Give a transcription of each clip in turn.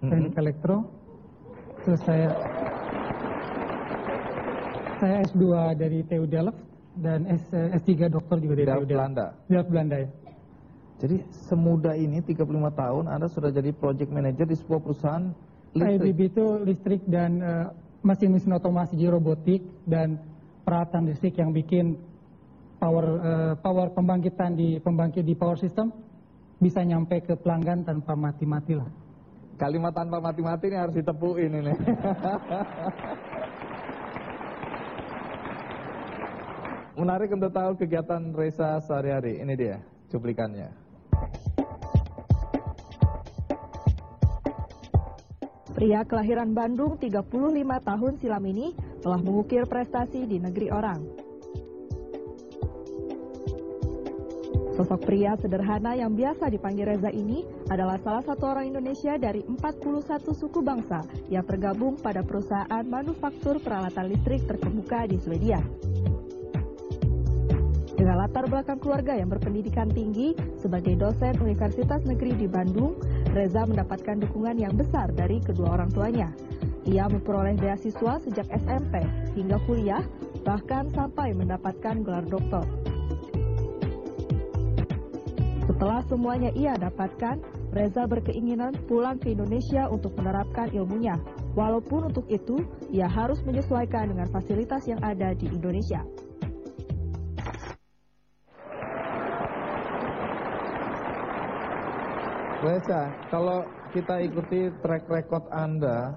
teknik elektro. Terus saya S2 dari TU Delft dan S3 doktor juga dari TU Belanda. Delft Belanda ya. Jadi semudah ini 35 tahun Anda sudah jadi project manager di sebuah perusahaan listrik. ABB itu listrik dan mesin-mesin otomasi, jadi robotik dan peralatan listrik yang bikin power pembangkitan di power system bisa nyampe ke pelanggan tanpa mati-mati lah. Kalimat tanpa mati-mati ini harus ditepuin ini. Menarik untuk tahu kegiatan Reza sehari-hari. Ini dia cuplikannya. Pria kelahiran Bandung 35 tahun silam ini telah mengukir prestasi di negeri orang. Sosok pria sederhana yang biasa dipanggil Reza ini adalah salah satu orang Indonesia dari 41 suku bangsa yang tergabung pada perusahaan manufaktur peralatan listrik terkemuka di Swedia. Dengan latar belakang keluarga yang berpendidikan tinggi sebagai dosen Universitas Negeri di Bandung, Reza mendapatkan dukungan yang besar dari kedua orang tuanya. Ia memperoleh beasiswa sejak SMP hingga kuliah, bahkan sampai mendapatkan gelar doktor. Setelah semuanya ia dapatkan, Reza berkeinginan pulang ke Indonesia untuk menerapkan ilmunya. Walaupun untuk itu, ia harus menyesuaikan dengan fasilitas yang ada di Indonesia. Reza, kalau kita ikuti track record Anda,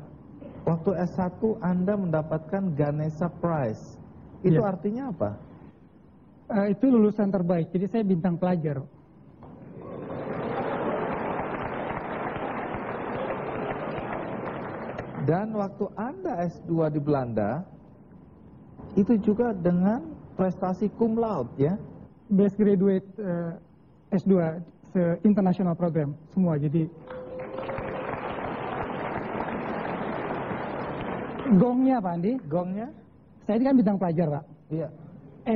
waktu S1 Anda mendapatkan Ganesha Prize. Itu artinya apa? Itu lulusan terbaik, jadi saya bintang pelajar. Dan waktu Anda S2 di Belanda, itu juga dengan prestasi cum laude ya? Best graduate S2 international program semua. Jadi gongnya Pak Andi? Gongnya? Saya ini kan bintang pelajar Pak. Iya.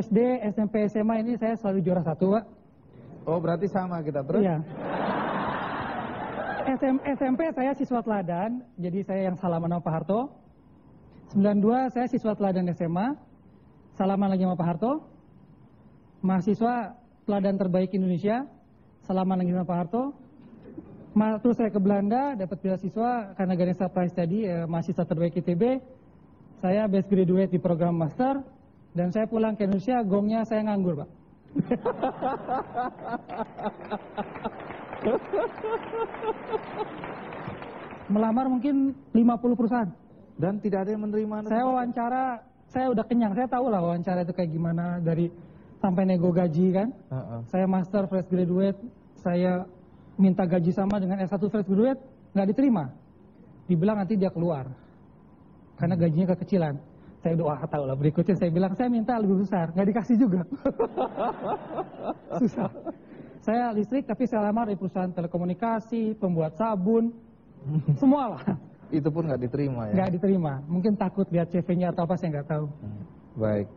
SD, SMP, SMA ini saya selalu juara 1 Pak. Oh berarti sama kita terus? Iya. SMP saya siswa teladan, jadi saya yang salaman sama Pak Harto. 92 saya siswa teladan SMA, salaman lagi sama Pak Harto. Mahasiswa teladan terbaik Indonesia, salaman lagi sama Pak Harto. Terus saya ke Belanda, dapat beasiswa karena Ganesha Prize tadi, mahasiswa terbaik ITB. Saya best graduate di program master, dan saya pulang ke Indonesia, gongnya saya nganggur Pak. Melamar mungkin 50 perusahaan. Dan tidak ada yang menerima Anda? Saya wawancara, saya udah kenyang, saya tahu lah wawancara itu kayak gimana, dari sampai nego gaji kan. Saya master fresh graduate, saya minta gaji sama dengan S1 fresh graduate, nggak diterima. Dibilang nanti dia keluar, karena gajinya kekecilan. Saya udah tahu lah, berikutnya saya bilang, saya minta lebih besar, nggak dikasih juga. Susah. Saya listrik, tapi saya lamar di perusahaan telekomunikasi, pembuat sabun, semua lah. Itu pun nggak diterima ya? Nggak diterima, mungkin takut lihat CV-nya atau apa, saya nggak tahu. Baik.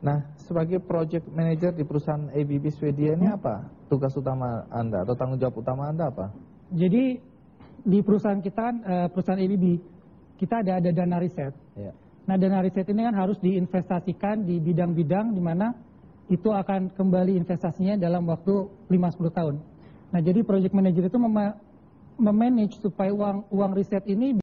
Nah, sebagai project manager di perusahaan ABB Swedia ini apa tugas utama Anda atau tanggung jawab utama Anda apa? Jadi di perusahaan kita kan, perusahaan ABB, kita ada dana riset. Ya. Nah, dana riset ini kan harus diinvestasikan di bidang-bidang di mana itu akan kembali investasinya dalam waktu 5-10 tahun. Nah, jadi project manager itu memanage supaya uang riset ini